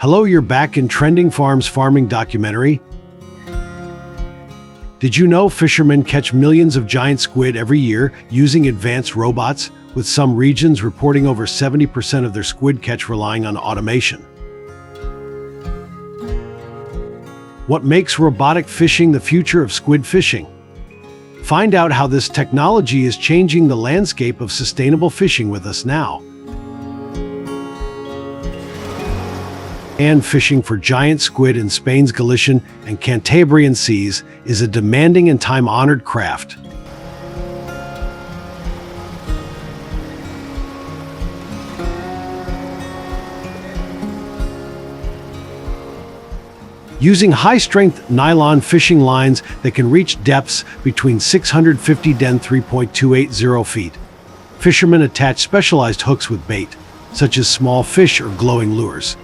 Hello, you're back in Trending Farms Farming documentary. Did you know fishermen catch millions of giant squid every year using advanced robots, with some regions reporting over 70% of their squid catch relying on automation? What makes robotic fishing the future of squid fishing? Find out how this technology is changing the landscape of sustainable fishing with us now. And fishing for giant squid in Spain's Galician and Cantabrian seas is a demanding and time-honored craft. Using high-strength nylon fishing lines that can reach depths between 650 and 3.280 feet, fishermen attach specialized hooks with bait, such as small fish or glowing lures.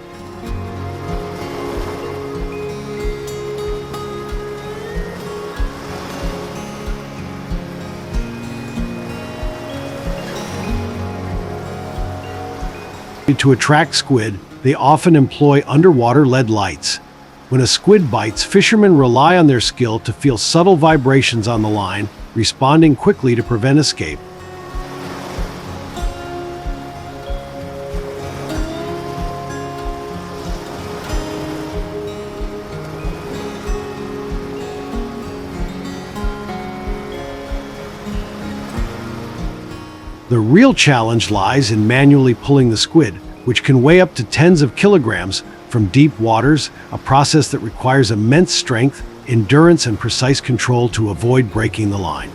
To attract squid, they often employ underwater LED lights. When a squid bites, fishermen rely on their skill to feel subtle vibrations on the line, responding quickly to prevent escape. The real challenge lies in manually pulling the squid, which can weigh up to tens of kilograms, from deep waters, a process that requires immense strength, endurance, and precise control to avoid breaking the line.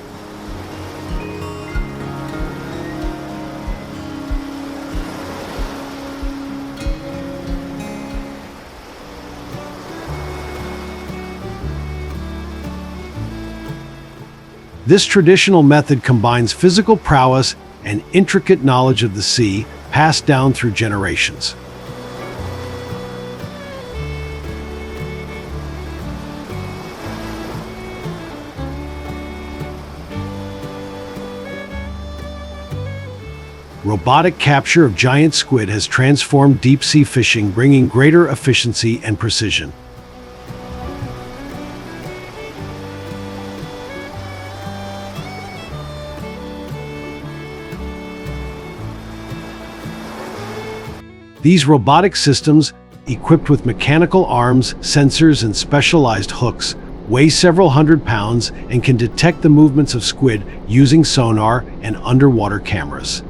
This traditional method combines physical prowess and intricate knowledge of the sea, passed down through generations. Robotic capture of giant squid has transformed deep-sea fishing, bringing greater efficiency and precision. These robotic systems, equipped with mechanical arms, sensors, and specialized hooks, weigh several hundred pounds and can detect the movements of squid using sonar and underwater cameras.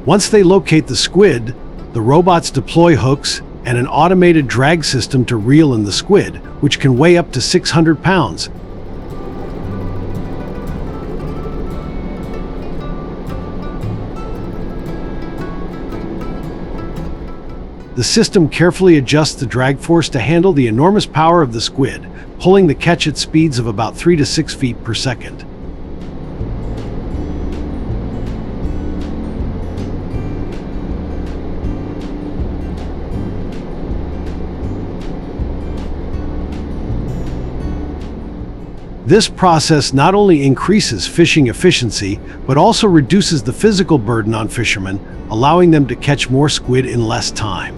Once they locate the squid, the robots deploy hooks and an automated drag system to reel in the squid, which can weigh up to 600 pounds. The system carefully adjusts the drag force to handle the enormous power of the squid, pulling the catch at speeds of about 3 to 6 feet per second. This process not only increases fishing efficiency, but also reduces the physical burden on fishermen, allowing them to catch more squid in less time.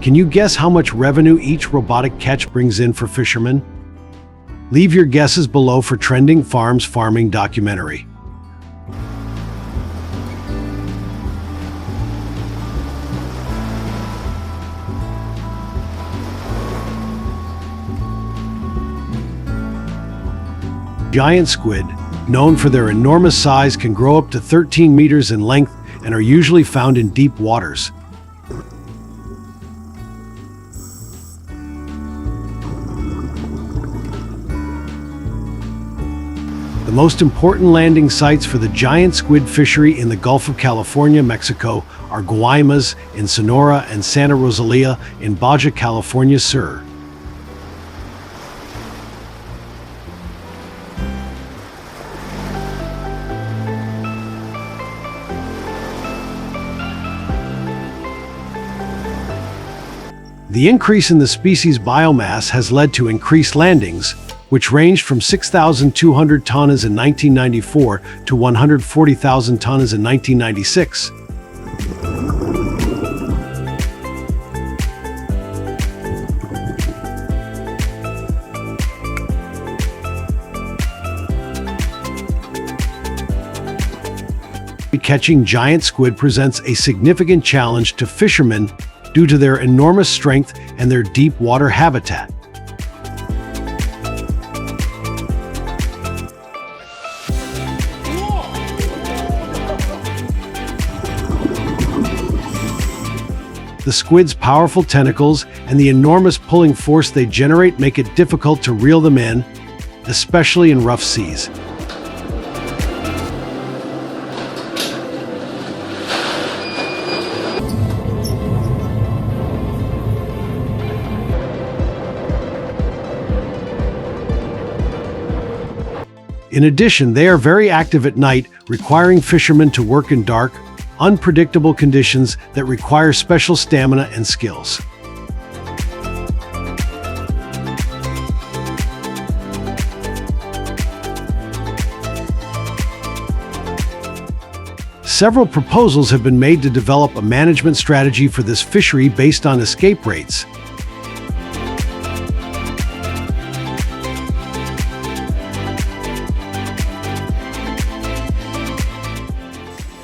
Can you guess how much revenue each robotic catch brings in for fishermen? Leave your guesses below for Trending Farms Farming documentary. Giant squid, known for their enormous size, can grow up to 13 meters in length and are usually found in deep waters. The most important landing sites for the giant squid fishery in the Gulf of California, Mexico, are Guaymas in Sonora and Santa Rosalia in Baja California Sur. The increase in the species' biomass has led to increased landings, which ranged from 6,200 tonnes in 1994 to 140,000 tonnes in 1996. Catching giant squid presents a significant challenge to fishermen due to their enormous strength and their deep water habitat. The squid's powerful tentacles and the enormous pulling force they generate make it difficult to reel them in, especially in rough seas. In addition, they are very active at night, requiring fishermen to work in dark, unpredictable conditions that require special stamina and skills. Several proposals have been made to develop a management strategy for this fishery based on escape rates.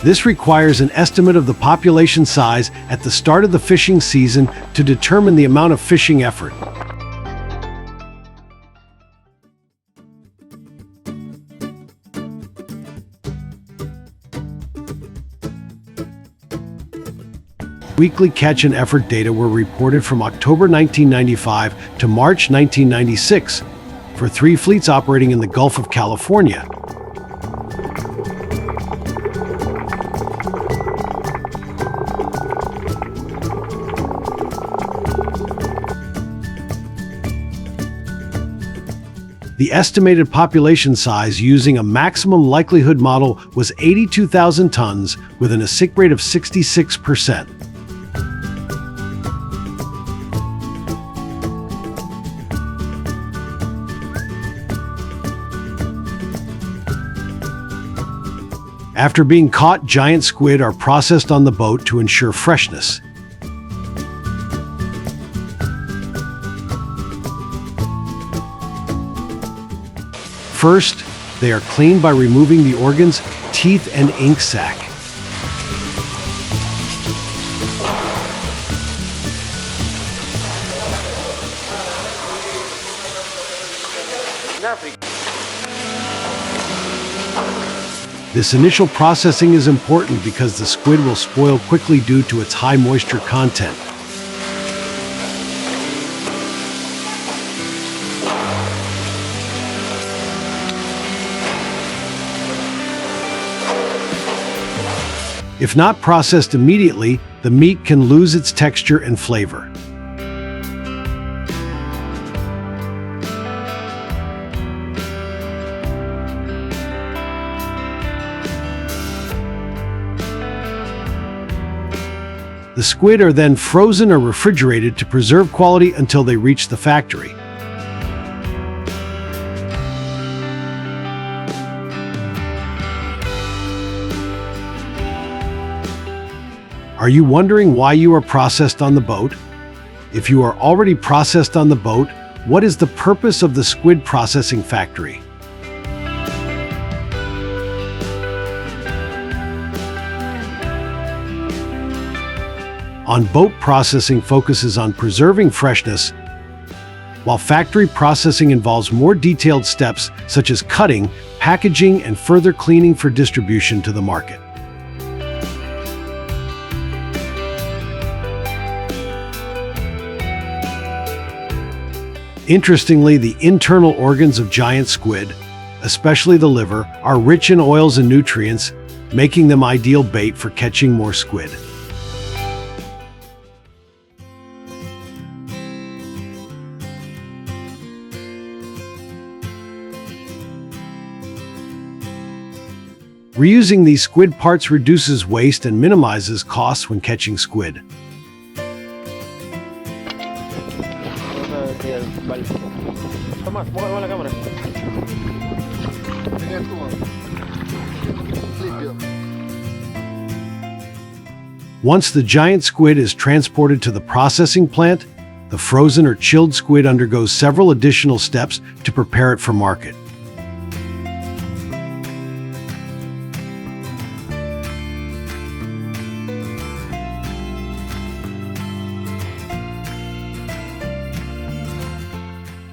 This requires an estimate of the population size at the start of the fishing season to determine the amount of fishing effort. Weekly catch and effort data were reported from October 1995 to March 1996 for 3 fleets operating in the Gulf of California. The estimated population size using a maximum likelihood model was 82,000 tons, with an escape rate of 66%. After being caught, giant squid are processed on the boat to ensure freshness. First, they are cleaned by removing the organs, teeth, and ink sac. This initial processing is important because the squid will spoil quickly due to its high moisture content. If not processed immediately, the meat can lose its texture and flavor. The squid are then frozen or refrigerated to preserve quality until they reach the factory. Are you wondering why you are processed on the boat? If you are already processed on the boat, what is the purpose of the squid processing factory? On-boat processing focuses on preserving freshness, while factory processing involves more detailed steps such as cutting, packaging, and further cleaning for distribution to the market. Interestingly, the internal organs of giant squid, especially the liver, are rich in oils and nutrients, making them ideal bait for catching more squid. Reusing these squid parts reduces waste and minimizes costs when catching squid. tirar el balde. Tomás, muéveme la cámara. Once the giant squid is transported to the processing plant, the frozen or chilled squid undergoes several additional steps to prepare it for market.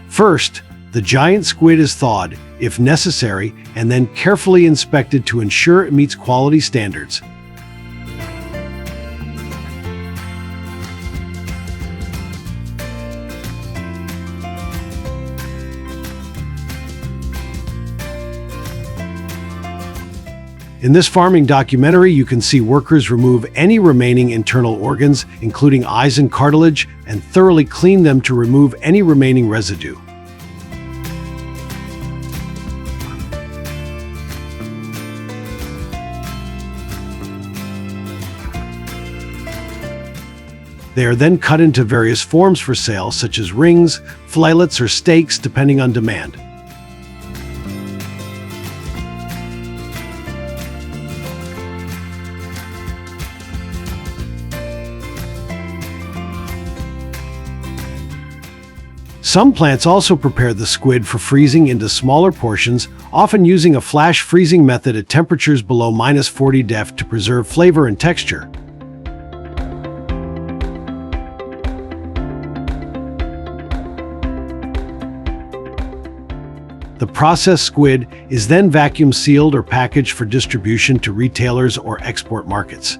First, the giant squid is thawed, if necessary, and then carefully inspected to ensure it meets quality standards. In this farming documentary, you can see workers remove any remaining internal organs, including eyes and cartilage, and thoroughly clean them to remove any remaining residue. They are then cut into various forms for sale, such as rings, fillets, or steaks, depending on demand. Some plants also prepare the squid for freezing into smaller portions, often using a flash freezing method at temperatures below -40 degrees to preserve flavor and texture. The processed squid is then vacuum sealed or packaged for distribution to retailers or export markets.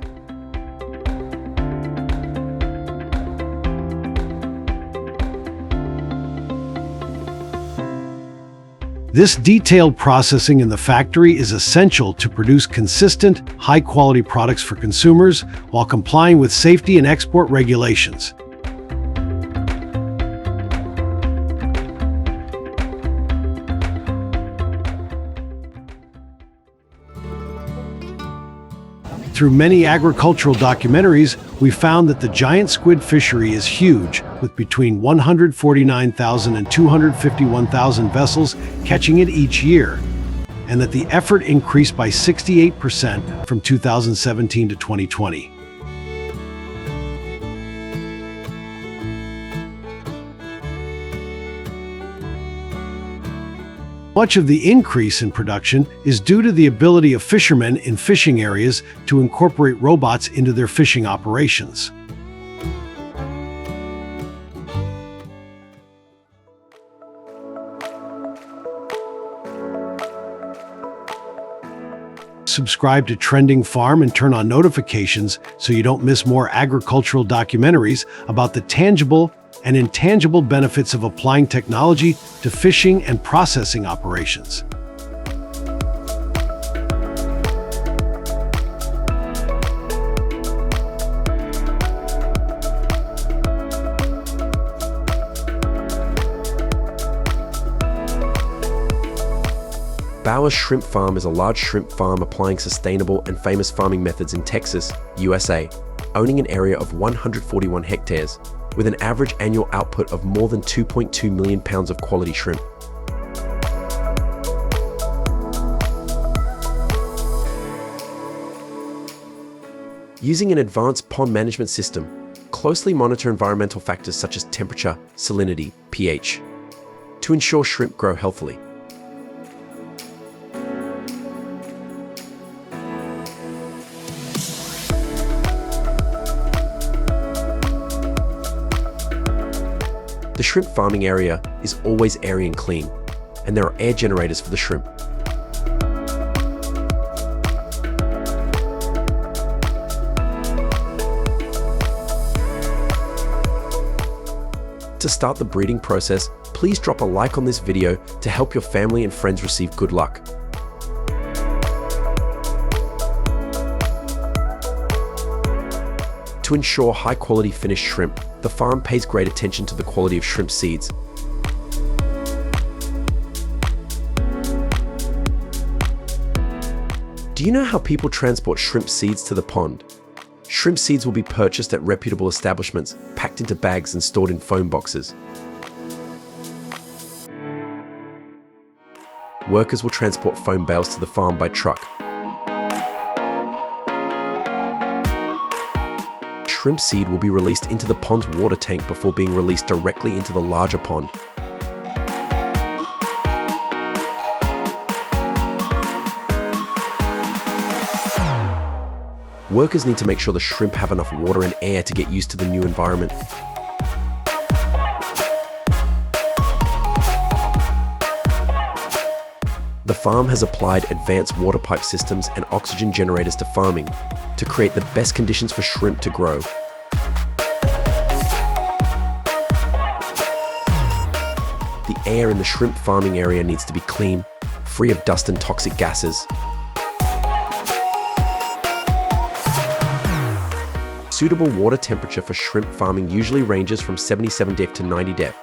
This detailed processing in the factory is essential to produce consistent, high-quality products for consumers while complying with safety and export regulations. Through many agricultural documentaries, we found that the giant squid fishery is huge, with between 149,000 and 251,000 vessels catching it each year, and that the effort increased by 68% from 2017 to 2020. Much of the increase in production is due to the ability of fishermen in fishing areas to incorporate robots into their fishing operations. Subscribe to Trending Farm and turn on notifications so you don't miss more agricultural documentaries about the tangible and intangible benefits of applying technology to fishing and processing operations. Bauer's Shrimp Farm is a large shrimp farm applying sustainable and famous farming methods in Texas, USA, owning an area of 141 hectares, with an average annual output of more than 2.2 million pounds of quality shrimp. Using an advanced pond management system, closely monitor environmental factors such as temperature, salinity, pH, to ensure shrimp grow healthily. The shrimp farming area is always airy and clean, and there are air generators for the shrimp. To start the breeding process, please drop a like on this video to help your family and friends receive good luck. To ensure high-quality finished shrimp, the farm pays great attention to the quality of shrimp seeds. Do you know how people transport shrimp seeds to the pond? Shrimp seeds will be purchased at reputable establishments, packed into bags and stored in foam boxes. workers will transport foam bales to the farm by truck. Shrimp seed will be released into the pond's water tank before being released directly into the larger pond. Workers need to make sure the shrimp have enough water and air to get used to the new environment. The farm has applied advanced water pipe systems and oxygen generators to farming to create the best conditions for shrimp to grow. The air in the shrimp farming area needs to be clean, free of dust and toxic gases. Suitable water temperature for shrimp farming usually ranges from 77 degrees to 90 degrees.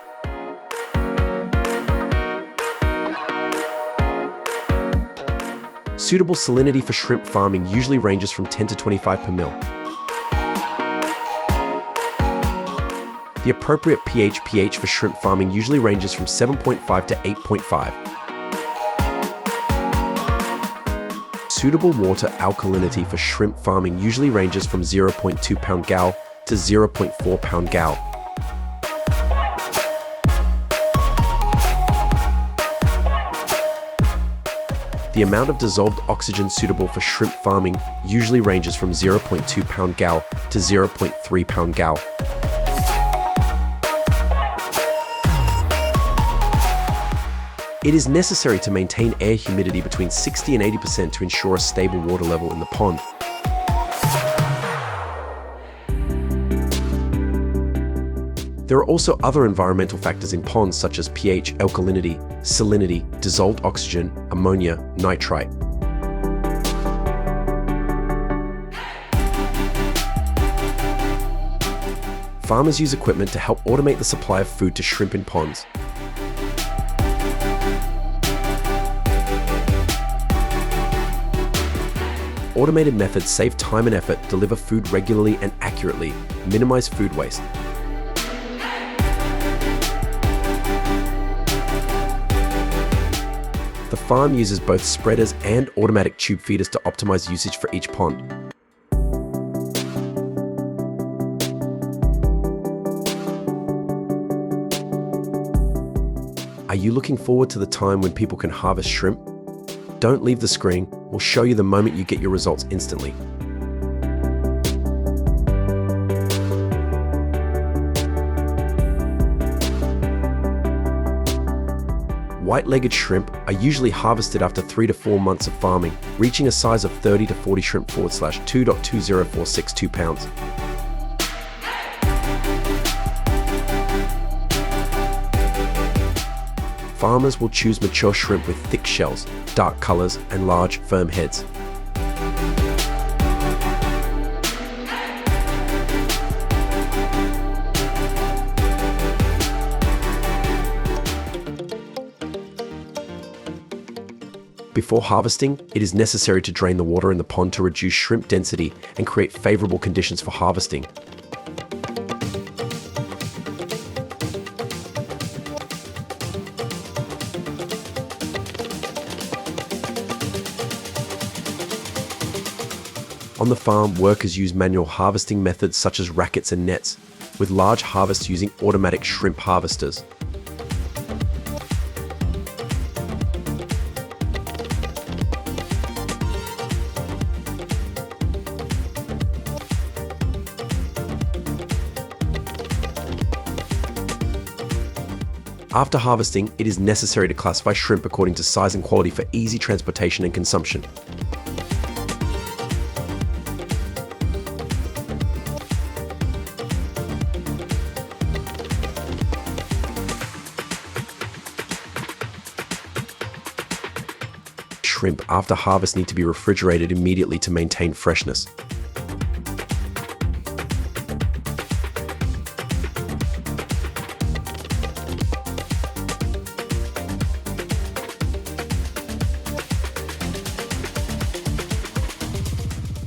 Suitable salinity for shrimp farming usually ranges from 10 to 25 per mil. The appropriate pH for shrimp farming usually ranges from 7.5 to 8.5. Suitable water alkalinity for shrimp farming usually ranges from 0.2 pound-gal to 0.4 pound-gal. The amount of dissolved oxygen suitable for shrimp farming usually ranges from 0.2 pound-gal to 0.3 pound-gal. It is necessary to maintain air humidity between 60 and 80% to ensure a stable water level in the pond. There are also other environmental factors in ponds such as pH, alkalinity, salinity, dissolved oxygen, ammonia, nitrite. Farmers use equipment to help automate the supply of food to shrimp in ponds. Automated methods save time and effort, deliver food regularly and accurately, minimize food waste. The farm uses both spreaders and automatic tube feeders to optimize usage for each pond. Are you looking forward to the time when people can harvest shrimp? Don't leave the screen. We'll show you the moment you get your results instantly. White-legged shrimp are usually harvested after 3 to 4 months of farming, reaching a size of 30 to 40 shrimp /2.20462 pounds. Farmers will choose mature shrimp with thick shells, dark colors, and large, firm heads. Before harvesting, it is necessary to drain the water in the pond to reduce shrimp density and create favorable conditions for harvesting. On the farm, workers use manual harvesting methods such as rackets and nets, with large harvests using automatic shrimp harvesters. After harvesting, it is necessary to classify shrimp according to size and quality for easy transportation and consumption. Shrimp after harvest need to be refrigerated immediately to maintain freshness.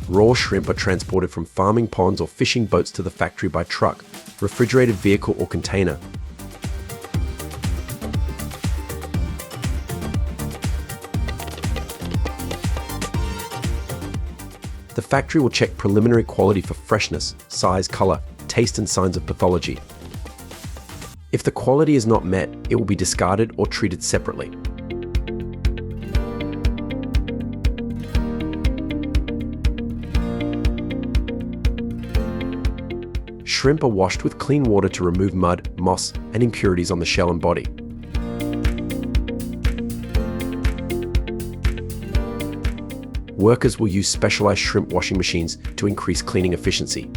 Raw shrimp are transported from farming ponds or fishing boats to the factory by truck, refrigerated vehicle or container. The factory will check preliminary quality for freshness, size, color, taste, and signs of pathology. If the quality is not met, it will be discarded or treated separately. Shrimp are washed with clean water to remove mud, moss, and impurities on the shell and body. Workers will use specialized shrimp washing machines to increase cleaning efficiency.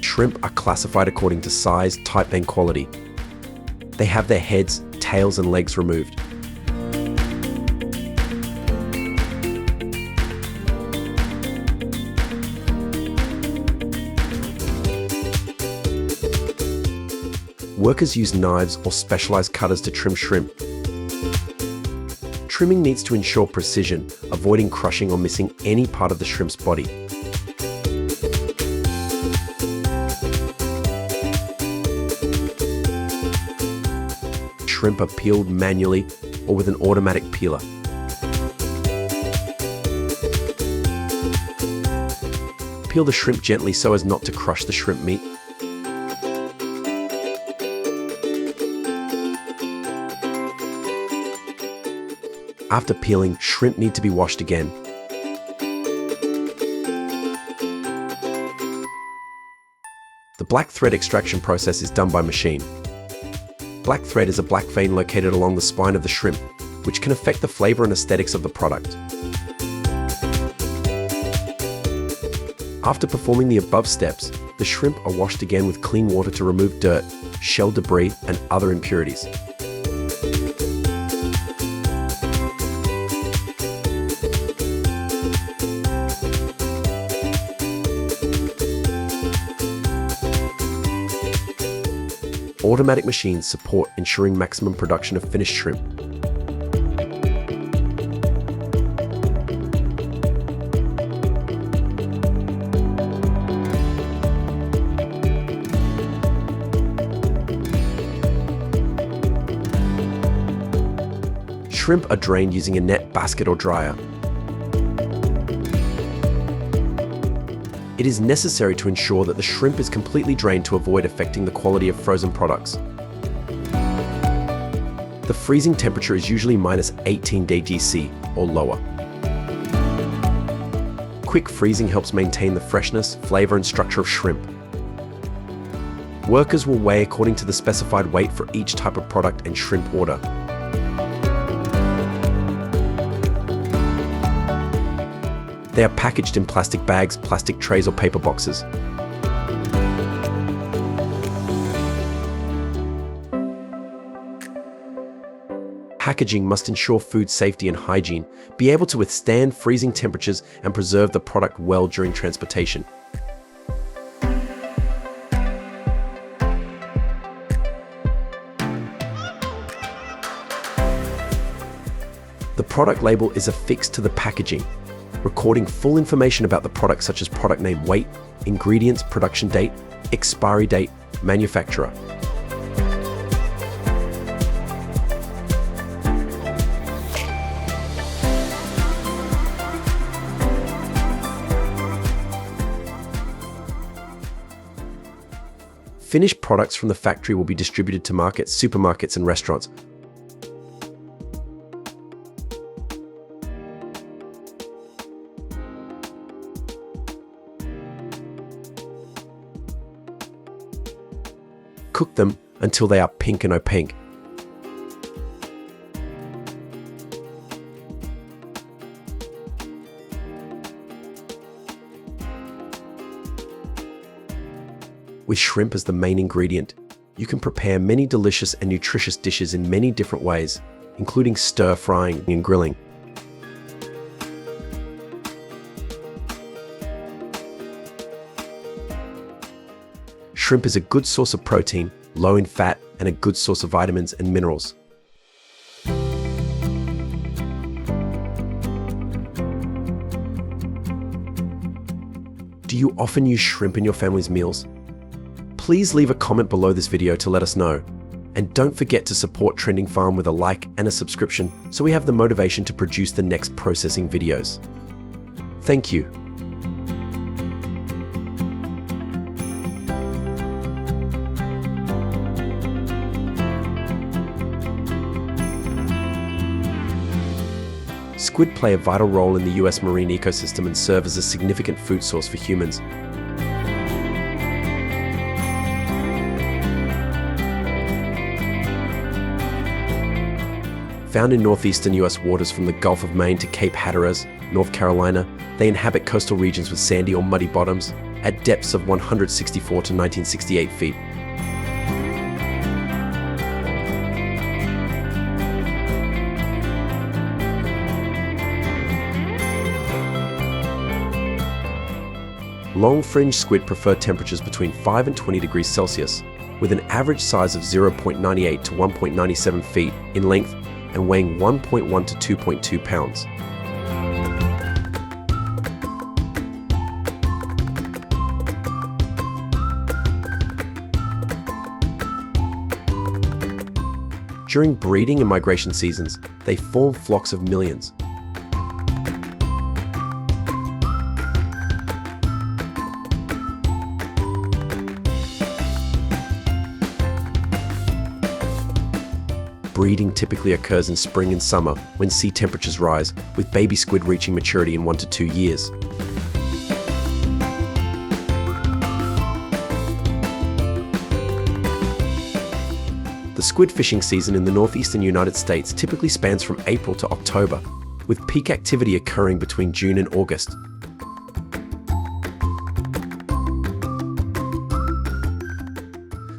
Shrimp are classified according to size, type, and quality. They have their heads, tails, and legs removed. Workers use knives or specialized cutters to trim shrimp. Trimming needs to ensure precision, avoiding crushing or missing any part of the shrimp's body. Shrimp are peeled manually or with an automatic peeler. Peel the shrimp gently so as not to crush the shrimp meat. After peeling, shrimp need to be washed again. The black thread extraction process is done by machine. Black thread is a black vein located along the spine of the shrimp, which can affect the flavor and aesthetics of the product. After performing the above steps, the shrimp are washed again with clean water to remove dirt, shell debris, and other impurities. Automatic machines support ensuring maximum production of finished shrimp. Shrimp are drained using a net, basket, or dryer. It is necessary to ensure that the shrimp is completely drained to avoid affecting the quality of frozen products. The freezing temperature is usually -18 degrees C or lower. Quick freezing helps maintain the freshness, flavor, and structure of shrimp. Workers will weigh according to the specified weight for each type of product and shrimp order. They are packaged in plastic bags, plastic trays, or paper boxes. Packaging must ensure food safety and hygiene, be able to withstand freezing temperatures, and preserve the product well during transportation. The product label is affixed to the packaging, recording full information about the product such as product name, weight, ingredients, production date, expiry date, manufacturer. Finished products from the factory will be distributed to markets, supermarkets, and restaurants. Cook them until they are pink and opaque. With shrimp as the main ingredient, you can prepare many delicious and nutritious dishes in many different ways, including stir-frying and grilling. Shrimp is a good source of protein, low in fat, and a good source of vitamins and minerals. Do you often use shrimp in your family's meals? Please leave a comment below this video to let us know. And don't forget to support Trending Farm with a like and a subscription so we have the motivation to produce the next processing videos. Thank you. Squid play a vital role in the US marine ecosystem and serve as a significant food source for humans. Found in northeastern US waters from the Gulf of Maine to Cape Hatteras, North Carolina, they inhabit coastal regions with sandy or muddy bottoms at depths of 164 to 1968 feet. Long-fringed squid prefer temperatures between 5 and 20 degrees Celsius, with an average size of 0.98 to 1.97 feet in length and weighing 1.1 to 2.2 pounds. During breeding and migration seasons, they form flocks of millions. Breeding typically occurs in spring and summer when sea temperatures rise, with baby squid reaching maturity in 1 to 2 years. The squid fishing season in the northeastern United States typically spans from April to October, with peak activity occurring between June and August.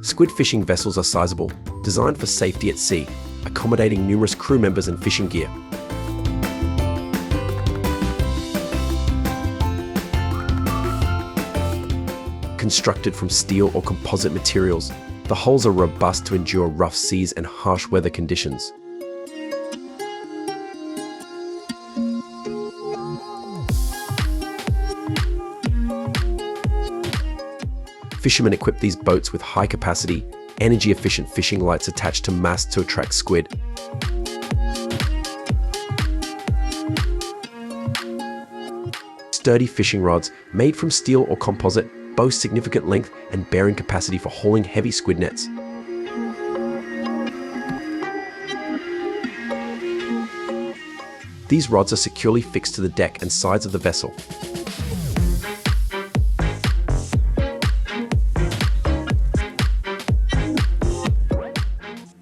Squid fishing vessels are sizable, designed for safety at sea, accommodating numerous crew members and fishing gear. Constructed from steel or composite materials, the hulls are robust to endure rough seas and harsh weather conditions. Fishermen equip these boats with high-capacity, energy-efficient fishing lights attached to masts to attract squid. Sturdy fishing rods, made from steel or composite, boast significant length and bearing capacity for hauling heavy squid nets. These rods are securely fixed to the deck and sides of the vessel.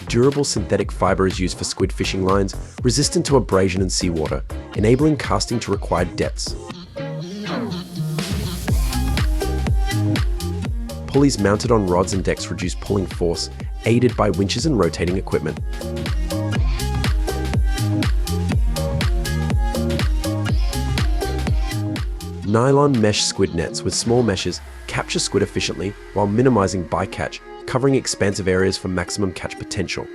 Durable synthetic fiber is used for squid fishing lines, resistant to abrasion and seawater, enabling casting to required depths. Pulleys mounted on rods and decks reduce pulling force, aided by winches and rotating equipment. Nylon mesh squid nets with small meshes capture squid efficiently while minimizing bycatch, covering expansive areas for maximum catch potential.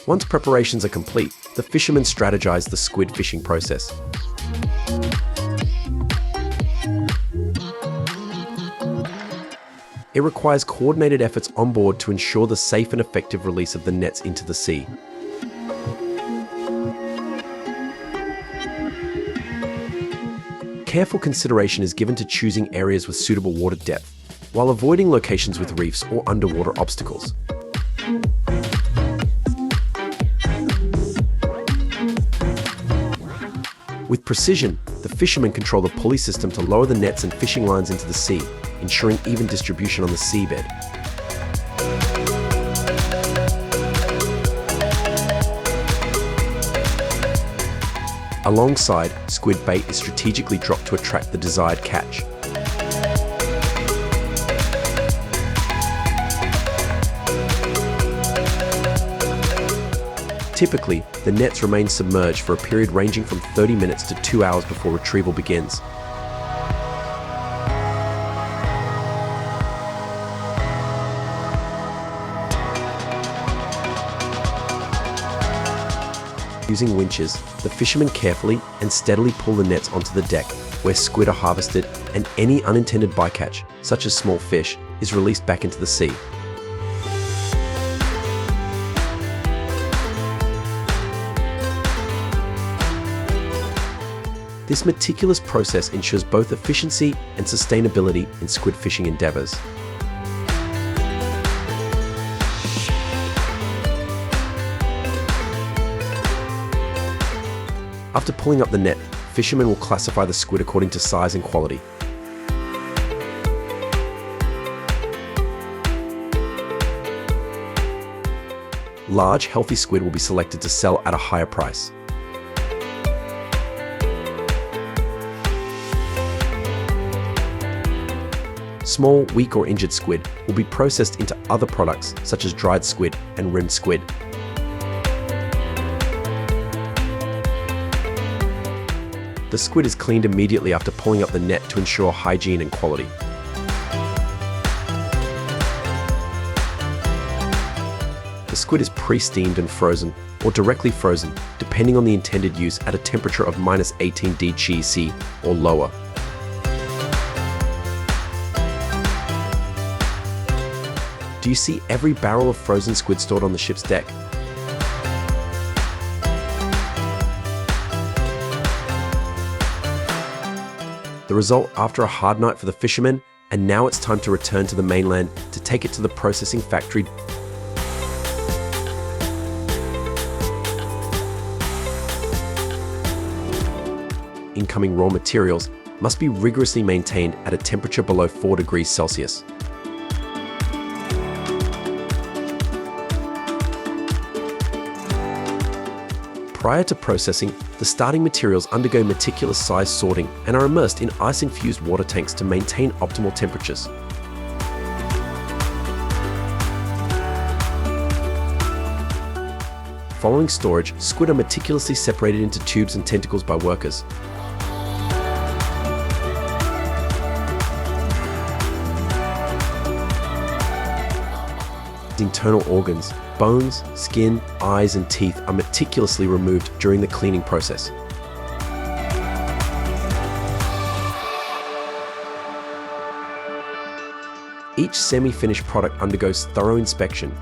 Once preparations are complete, the fishermen strategize the squid fishing process. It requires coordinated efforts on board to ensure the safe and effective release of the nets into the sea. Careful consideration is given to choosing areas with suitable water depth, while avoiding locations with reefs or underwater obstacles. With precision, the fishermen control the pulley system to lower the nets and fishing lines into the sea, ensuring even distribution on the seabed. Alongside, squid bait is strategically dropped to attract the desired catch. Typically, the nets remain submerged for a period ranging from 30 minutes to 2 hours before retrieval begins. Using winches, the fishermen carefully and steadily pull the nets onto the deck, where squid are harvested and any unintended bycatch, such as small fish, is released back into the sea. This meticulous process ensures both efficiency and sustainability in squid fishing endeavors. After pulling up the net, fishermen will classify the squid according to size and quality. Large, healthy squid will be selected to sell at a higher price. Small, weak or injured squid will be processed into other products such as dried squid and rimmed squid. The squid is cleaned immediately after pulling up the net to ensure hygiene and quality. The squid is pre-steamed and frozen, or directly frozen, depending on the intended use at a temperature of -18°C or lower. Do you see every barrel of frozen squid stored on the ship's deck? The result after a hard night for the fishermen, and now it's time to return to the mainland to take it to the processing factory. Incoming raw materials must be rigorously maintained at a temperature below 4°C. Prior to processing, the starting materials undergo meticulous size sorting and are immersed in ice-infused water tanks to maintain optimal temperatures. Following storage, squid are meticulously separated into tubes and tentacles by workers. Internal organs, bones, skin, eyes, and teeth are meticulously removed during the cleaning process. Each semi-finished product undergoes thorough inspection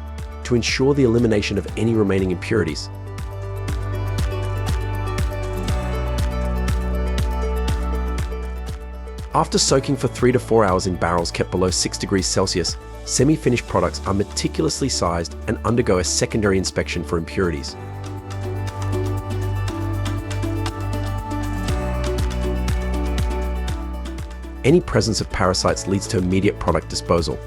to ensure the elimination of any remaining impurities. After soaking for 3 to 4 hours in barrels kept below 6°C, semi-finished products are meticulously sized and undergo a secondary inspection for impurities. Any presence of parasites leads to immediate product disposal.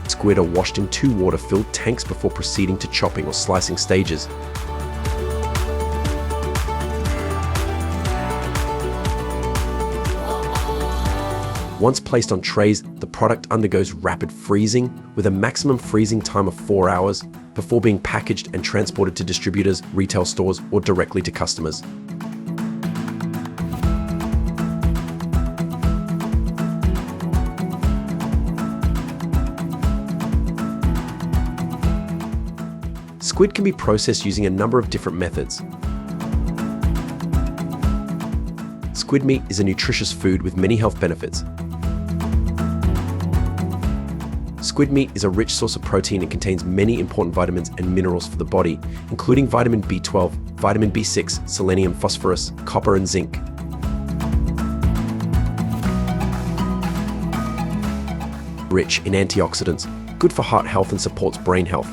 Squid are washed in 2 water-filled tanks before proceeding to chopping or slicing stages. Once placed on trays, the product undergoes rapid freezing with a maximum freezing time of 4 hours before being packaged and transported to distributors, retail stores, or directly to customers. Squid can be processed using a number of different methods. Squid meat is a nutritious food with many health benefits. Squid meat is a rich source of protein and contains many important vitamins and minerals for the body, including vitamin B12, vitamin B6, selenium, phosphorus, copper, and zinc. Rich in antioxidants, good for heart health and supports brain health.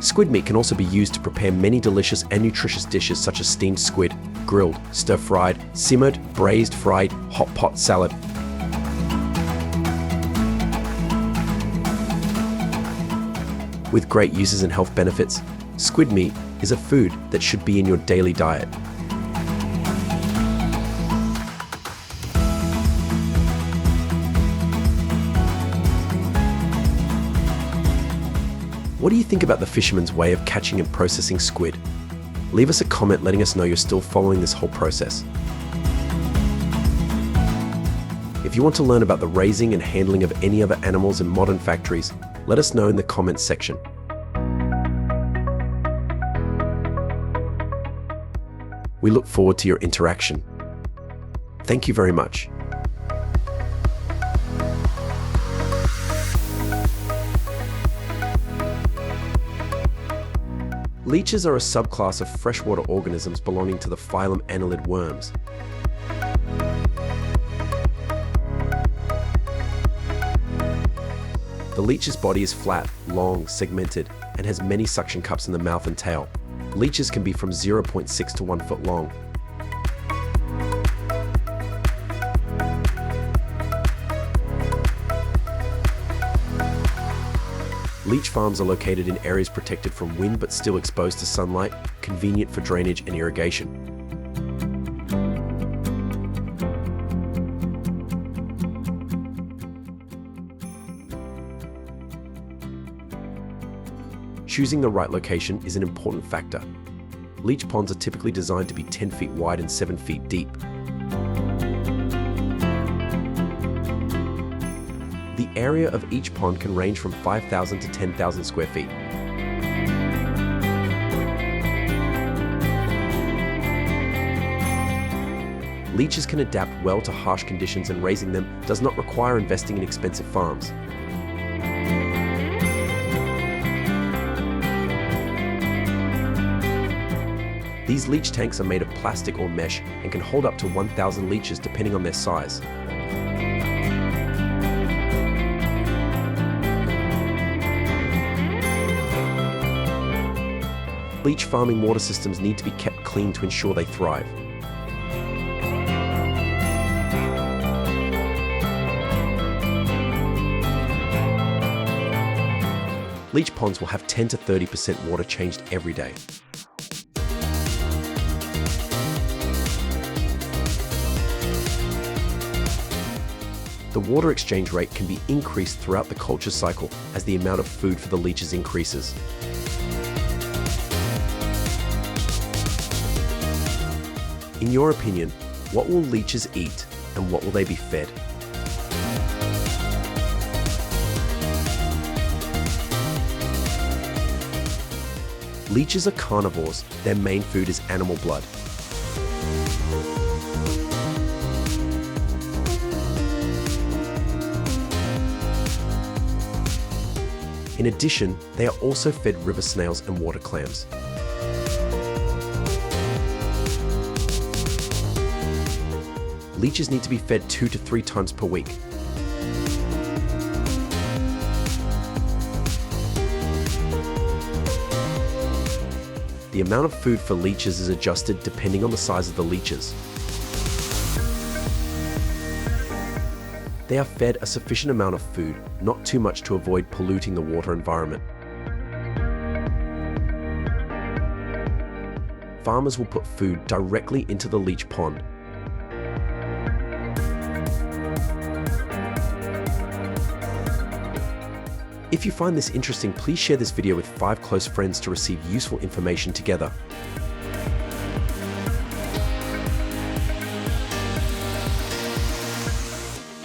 Squid meat can also be used to prepare many delicious and nutritious dishes such as steamed squid, grilled, stir-fried, simmered, braised, fried, hot pot salad. With great uses and health benefits, squid meat is a food that should be in your daily diet. What do you think about the fisherman's way of catching and processing squid? Leave us a comment letting us know you're still following this whole process. If you want to learn about the raising and handling of any other animals in modern factories, let us know in the comments section. We look forward to your interaction. Thank you very much. Leeches are a subclass of freshwater organisms belonging to the phylum Annelid worms. The leech's body is flat, long, segmented, and has many suction cups in the mouth and tail. Leeches can be from 0.6 to 1 foot long. Leech farms are located in areas protected from wind but still exposed to sunlight, convenient for drainage and irrigation. Choosing the right location is an important factor. Leech ponds are typically designed to be 10 feet wide and 7 feet deep. The area of each pond can range from 5,000 to 10,000 square feet. Leeches can adapt well to harsh conditions, and raising them does not require investing in expensive farms. These leech tanks are made of plastic or mesh and can hold up to 1,000 leeches depending on their size. Leech farming water systems need to be kept clean to ensure they thrive. Leech ponds will have 10 to 30% water changed every day. The water exchange rate can be increased throughout the culture cycle as the amount of food for the leeches increases. In your opinion, what will leeches eat and what will they be fed? Leeches are carnivores. Their main food is animal blood. In addition, they are also fed river snails and water clams. Leeches need to be fed 2 to 3 times per week. The amount of food for leeches is adjusted depending on the size of the leeches. They are fed a sufficient amount of food, not too much to avoid polluting the water environment. Farmers will put food directly into the leech pond. If you find this interesting, please share this video with 5 close friends to receive useful information together.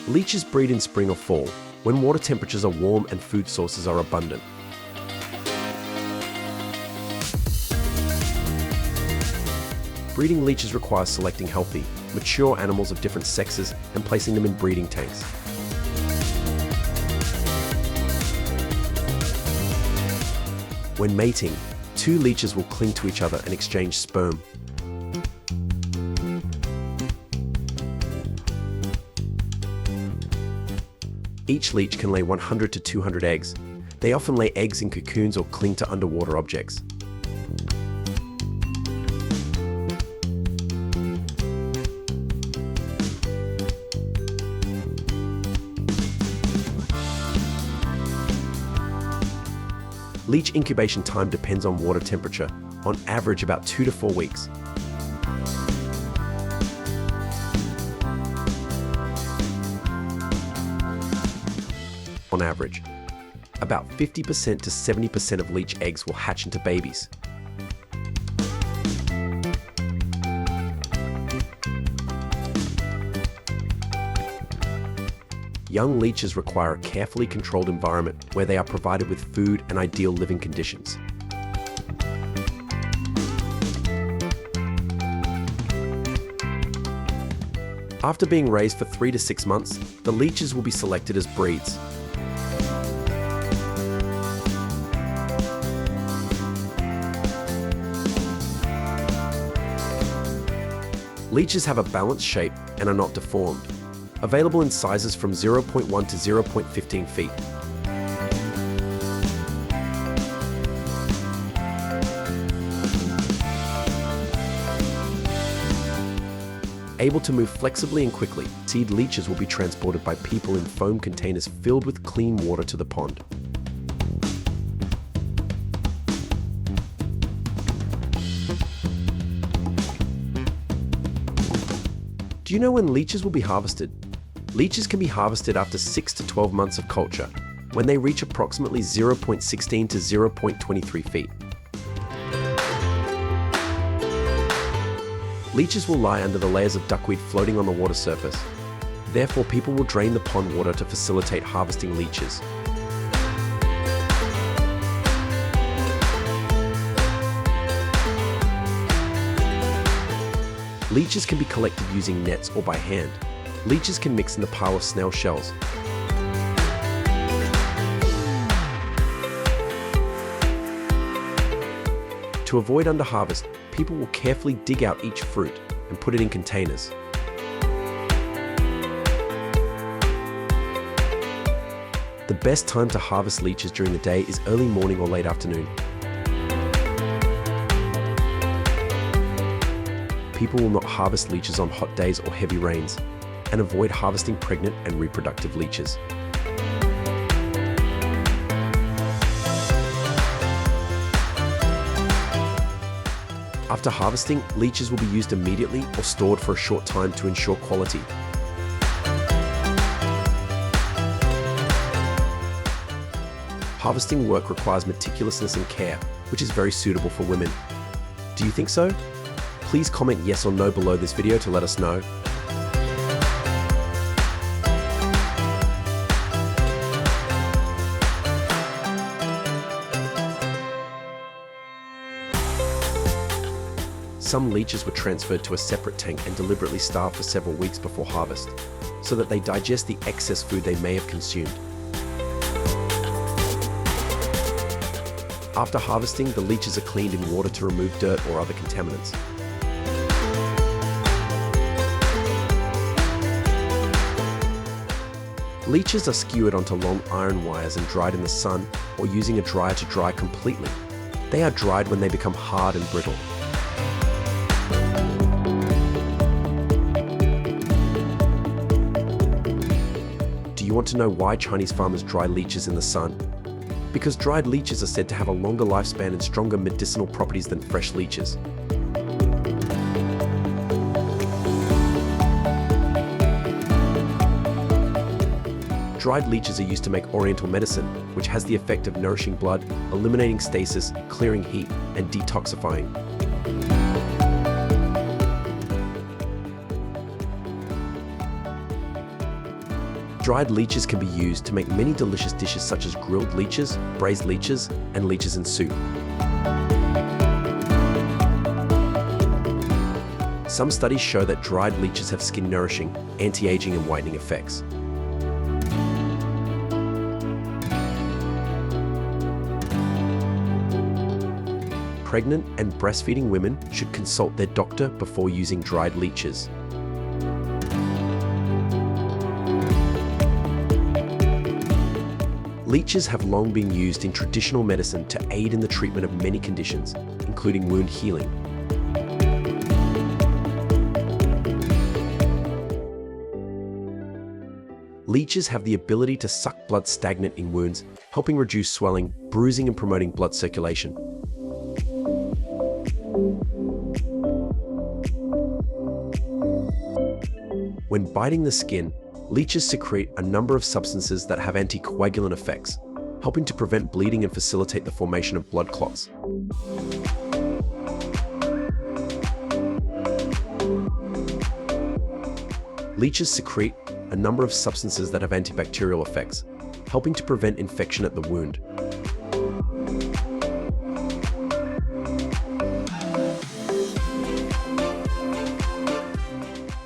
Leeches breed in spring or fall, when water temperatures are warm and food sources are abundant. Breeding leeches requires selecting healthy, mature animals of different sexes and placing them in breeding tanks. When mating, 2 leeches will cling to each other and exchange sperm. Each leech can lay 100 to 200 eggs. They often lay eggs in cocoons or cling to underwater objects. Leech incubation time depends on water temperature, on average about 2 to 4 weeks. On average, about 50% to 70% of leech eggs will hatch into babies. Young leeches require a carefully controlled environment where they are provided with food and ideal living conditions. After being raised for 3 to 6 months, the leeches will be selected as breeds. Leeches have a balanced shape and are not deformed. Available in sizes from 0.1 to 0.15 feet. Able to move flexibly and quickly, seed leeches will be transported by people in foam containers filled with clean water to the pond. Do you know when leeches will be harvested? Leeches can be harvested after 6 to 12 months of culture, when they reach approximately 0.16 to 0.23 feet. Leeches will lie under the layers of duckweed floating on the water surface. Therefore, people will drain the pond water to facilitate harvesting leeches. Leeches can be collected using nets or by hand. Leeches can mix in the pile of snail shells. To avoid underharvest, people will carefully dig out each fruit and put it in containers. The best time to harvest leeches during the day is early morning or late afternoon. People will not harvest leeches on hot days or heavy rains, and avoid harvesting pregnant and reproductive leeches. After harvesting, leeches will be used immediately or stored for a short time to ensure quality. Harvesting work requires meticulousness and care, which is very suitable for women. Do you think so? Please comment yes or no below this video to let us know. Some leeches were transferred to a separate tank and deliberately starved for several weeks before harvest, so that they digest the excess food they may have consumed. After harvesting, the leeches are cleaned in water to remove dirt or other contaminants. Leeches are skewered onto long iron wires and dried in the sun or using a dryer to dry completely. They are dried when they become hard and brittle. Do you want to know why Chinese farmers dry leeches in the sun? Because dried leeches are said to have a longer lifespan and stronger medicinal properties than fresh leeches. Dried leeches are used to make oriental medicine, which has the effect of nourishing blood, eliminating stasis, clearing heat, and detoxifying. Dried leeches can be used to make many delicious dishes such as grilled leeches, braised leeches, and leeches in soup. Some studies show that dried leeches have skin nourishing, anti-aging, and whitening effects. Pregnant and breastfeeding women should consult their doctor before using dried leeches. Leeches have long been used in traditional medicine to aid in the treatment of many conditions, including wound healing. Leeches have the ability to suck blood stagnant in wounds, helping reduce swelling, bruising, and promoting blood circulation. When biting the skin, leeches secrete a number of substances that have anticoagulant effects, helping to prevent bleeding and facilitate the formation of blood clots. Leeches secrete a number of substances that have antibacterial effects, helping to prevent infection at the wound.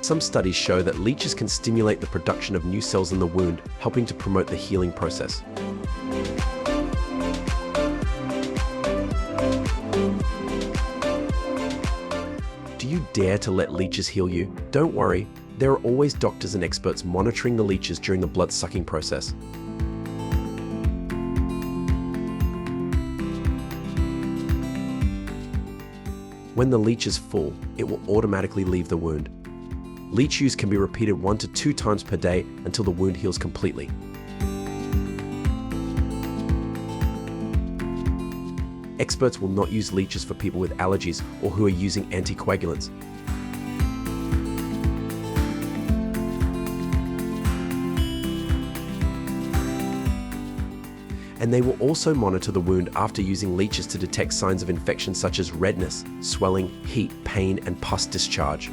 Some studies show that leeches can stimulate the production of new cells in the wound, helping to promote the healing process. Do you dare to let leeches heal you? Don't worry, there are always doctors and experts monitoring the leeches during the blood-sucking process. When the leech is full, it will automatically leave the wound. Leech use can be repeated 1 to 2 times per day until the wound heals completely. Experts will not use leeches for people with allergies or who are using anticoagulants. And they will also monitor the wound after using leeches to detect signs of infection such as redness, swelling, heat, pain, and pus discharge.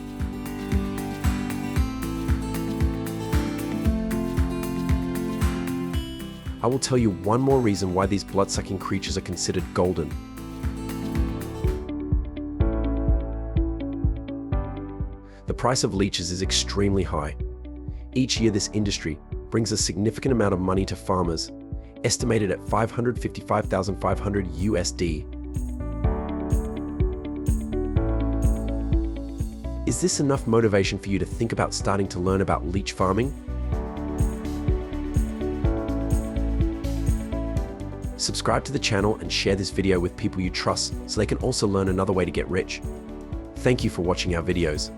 I will tell you one more reason why these blood-sucking creatures are considered golden. The price of leeches is extremely high. Each year this industry brings a significant amount of money to farmers, estimated at $555,500 USD. Is this enough motivation for you to think about starting to learn about leech farming? Subscribe to the channel and share this video with people you trust so they can also learn another way to get rich. Thank you for watching our videos.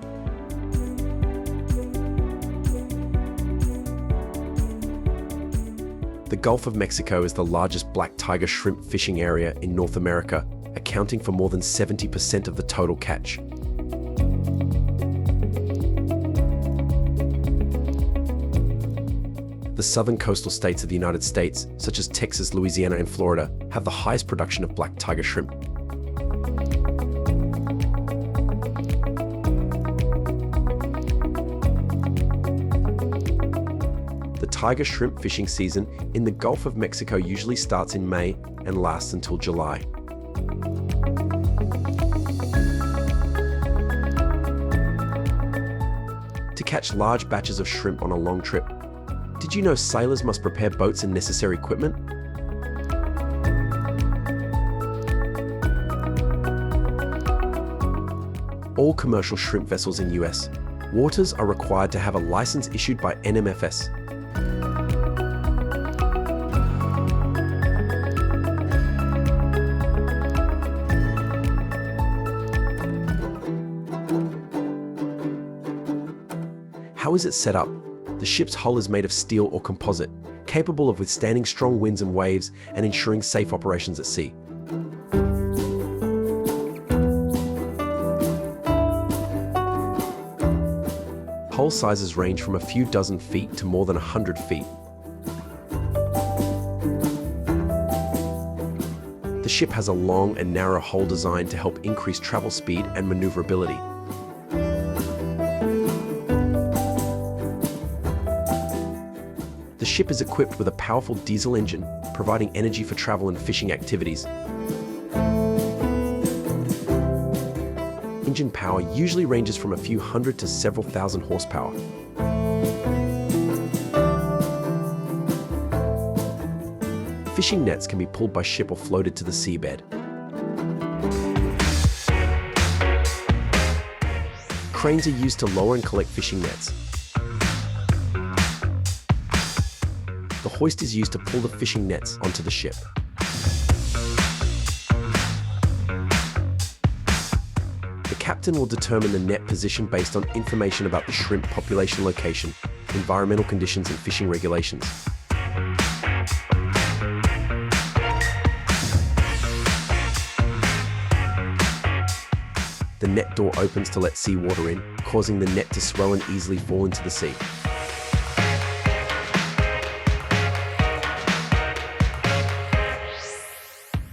The Gulf of Mexico is the largest black tiger shrimp fishing area in North America, accounting for more than 70% of the total catch. The southern coastal states of the United States, such as Texas, Louisiana, and Florida, have the highest production of black tiger shrimp. The tiger shrimp fishing season in the Gulf of Mexico usually starts in May and lasts until July. To catch large batches of shrimp on a long trip, did you know sailors must prepare boats and necessary equipment? All commercial shrimp vessels in US waters are required to have a license issued by NMFS. How is it set up? The ship's hull is made of steel or composite, capable of withstanding strong winds and waves and ensuring safe operations at sea. Hull sizes range from a few dozen feet to more than 100 feet. The ship has a long and narrow hull design to help increase travel speed and maneuverability. The ship is equipped with a powerful diesel engine, providing energy for travel and fishing activities. Engine power usually ranges from a few hundred to several thousand horsepower. Fishing nets can be pulled by ship or floated to the seabed. Cranes are used to lower and collect fishing nets. The hoist is used to pull the fishing nets onto the ship. The captain will determine the net position based on information about the shrimp population location, environmental conditions, and fishing regulations. The net door opens to let seawater in, causing the net to swell and easily fall into the sea.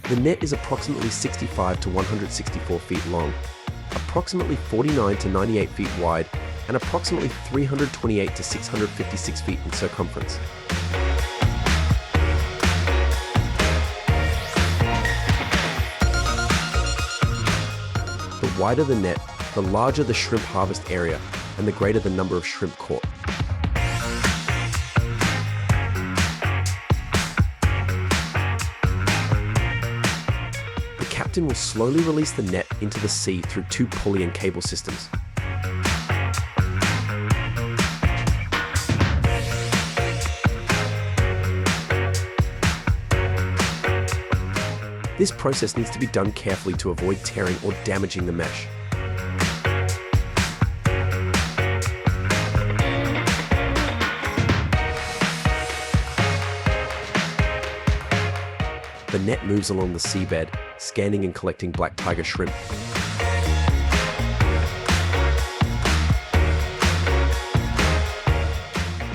The net is approximately 65 to 164 feet long, approximately 49 to 98 feet wide, and approximately 328 to 656 feet in circumference. The wider the net, the larger the shrimp harvest area, and the greater the number of shrimp caught. The captain will slowly release the net into the sea through 2 pulley and cable systems. This process needs to be done carefully to avoid tearing or damaging the mesh. The net moves along the seabed, scanning and collecting black tiger shrimp.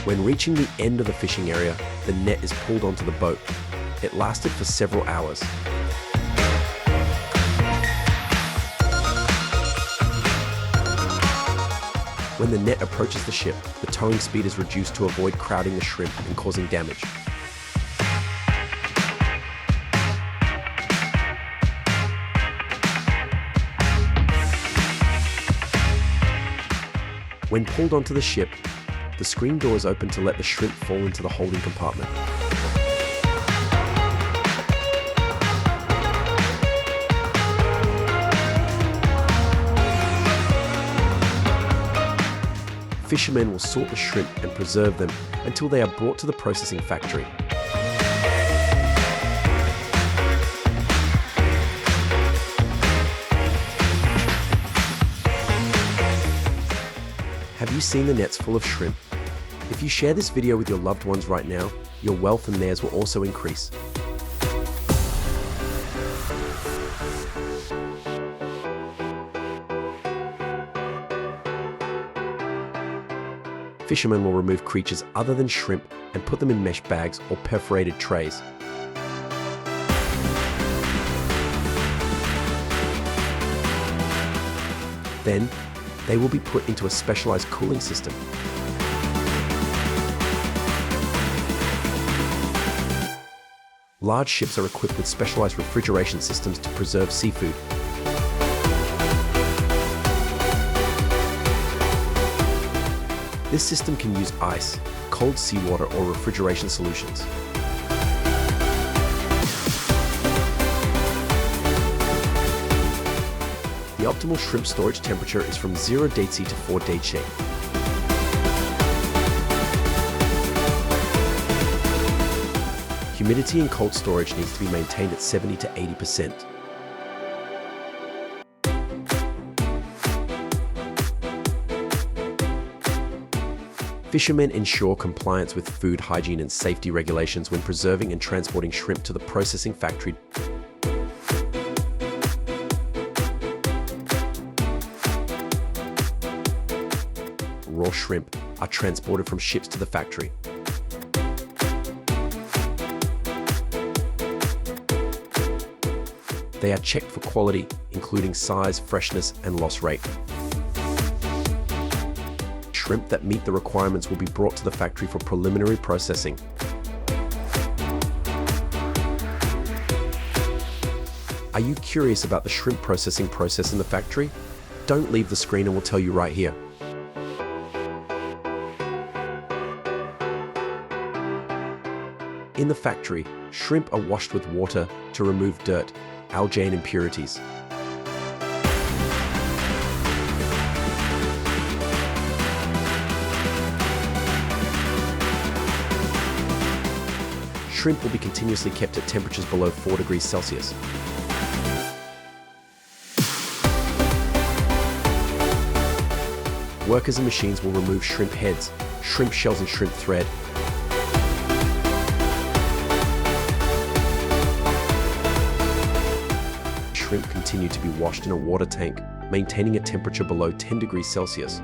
When reaching the end of the fishing area, the net is pulled onto the boat. It lasted for several hours. When the net approaches the ship, the towing speed is reduced to avoid crowding the shrimp and causing damage. When pulled onto the ship, the screen door is open to let the shrimp fall into the holding compartment. Fishermen will sort the shrimp and preserve them until they are brought to the processing factory. Have you seen the nets full of shrimp? If you share this video with your loved ones right now, your wealth and theirs will also increase. Fishermen will remove creatures other than shrimp and put them in mesh bags or perforated trays. Then, they will be put into a specialized cooling system. Large ships are equipped with specialized refrigeration systems to preserve seafood. This system can use ice, cold seawater, or refrigeration solutions. The optimal shrimp storage temperature is from 0 ΔC to 4 ΔC. Humidity in cold storage needs to be maintained at 70 to 80%. Fishermen ensure compliance with food hygiene and safety regulations when preserving and transporting shrimp to the processing factory. Raw shrimp are transported from ships to the factory. They are checked for quality, including size, freshness, and loss rate. Shrimp that meet the requirements will be brought to the factory for preliminary processing. Are you curious about the shrimp processing process in the factory? Don't leave the screen and we'll tell you right here. In the factory, shrimp are washed with water to remove dirt, algae, and impurities. Shrimp will be continuously kept at temperatures below 4 degrees Celsius. Workers and machines will remove shrimp heads, shrimp shells, and shrimp thread. Shrimp continue to be washed in a water tank, maintaining a temperature below 10 degrees Celsius.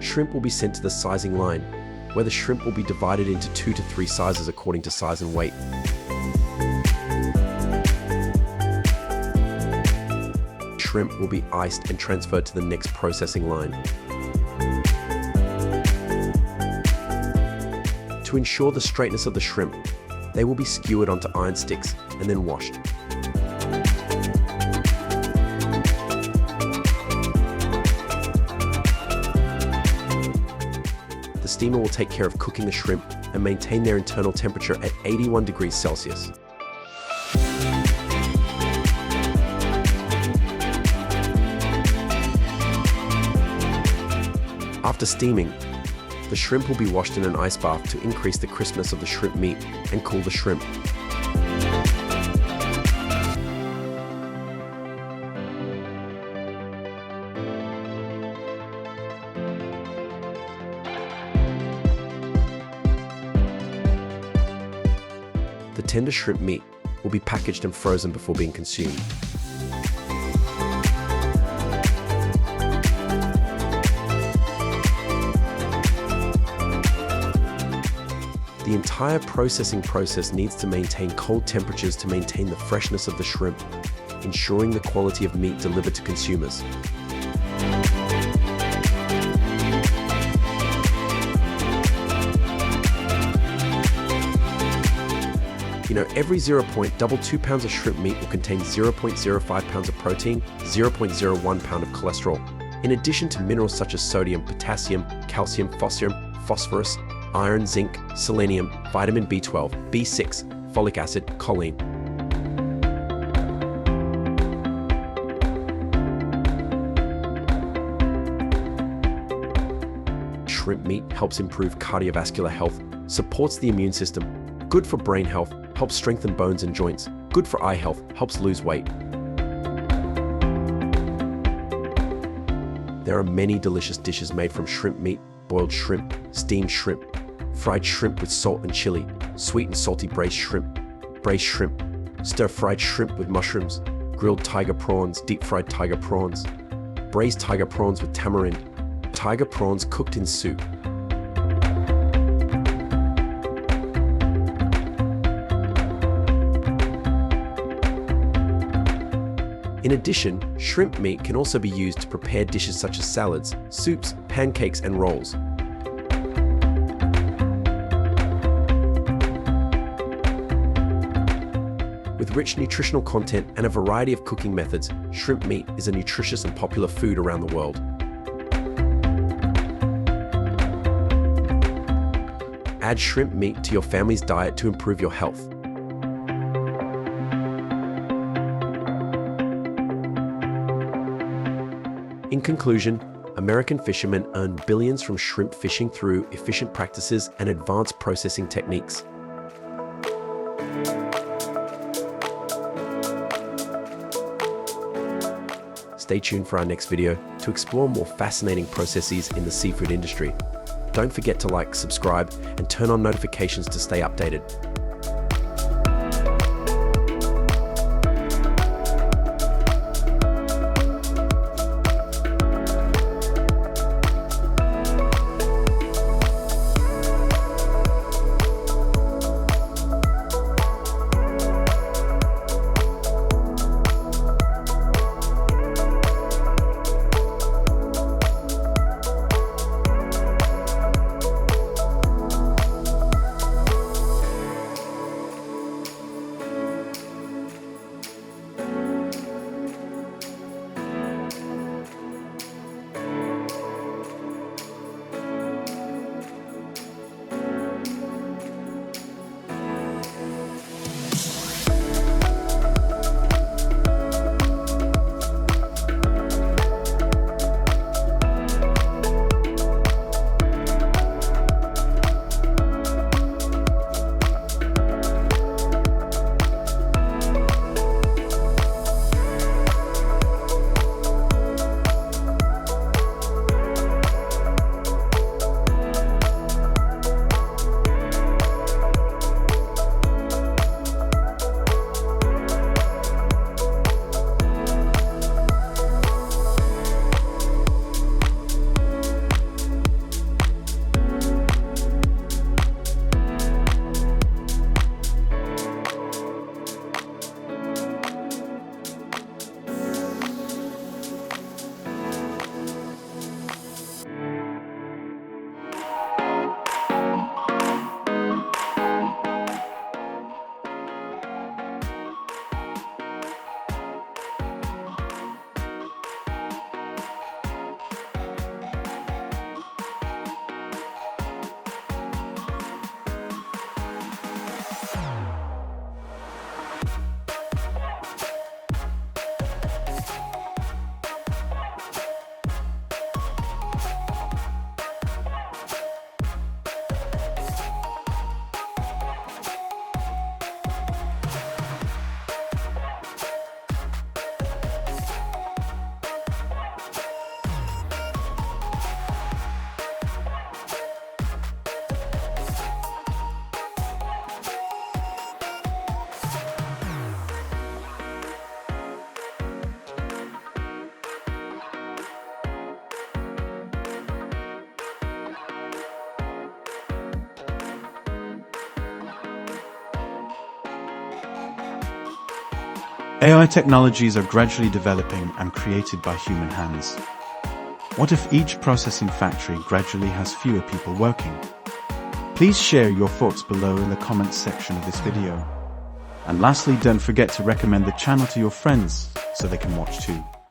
Shrimp will be sent to the sizing line, where the shrimp will be divided into 2 to 3 sizes according to size and weight. Shrimp will be iced and transferred to the next processing line. To ensure the straightness of the shrimp, they will be skewered onto iron sticks and then washed. the steamer will take care of cooking the shrimp and maintain their internal temperature at 81 degrees Celsius. After steaming, the shrimp will be washed in an ice bath to increase the crispness of the shrimp meat and cool the shrimp. The tender shrimp meat will be packaged and frozen before being consumed. The entire processing process needs to maintain cold temperatures to maintain the freshness of the shrimp, ensuring the quality of meat delivered to consumers. Every 0.22 pounds of shrimp meat will contain 0.05 pounds of protein, 0.01 pound of cholesterol, in addition to minerals such as sodium, potassium, calcium, phosphorus, iron, zinc, selenium, vitamin B12, B6, folic acid, choline. Shrimp meat helps improve cardiovascular health, supports the immune system, good for brain health, helps strengthen bones and joints, good for eye health, helps lose weight. There are many delicious dishes made from shrimp meat: boiled shrimp, steamed shrimp, fried shrimp with salt and chili, sweet and salty braised shrimp, stir-fried shrimp with mushrooms, grilled tiger prawns, deep-fried tiger prawns, braised tiger prawns with tamarind, tiger prawns cooked in soup. In addition, shrimp meat can also be used to prepare dishes such as salads, soups, pancakes, and rolls. With rich nutritional content and a variety of cooking methods, shrimp meat is a nutritious and popular food around the world. Add shrimp meat to your family's diet to improve your health. In conclusion, American fishermen earn billions from shrimp fishing through efficient practices and advanced processing techniques. Stay tuned for our next video to explore more fascinating processes in the seafood industry. Don't forget to like, subscribe, and turn on notifications to stay updated. AI technologies are gradually developing and created by human hands. What if each processing factory gradually has fewer people working? Please share your thoughts below in the comments section of this video. And lastly, don't forget to recommend the channel to your friends so they can watch too.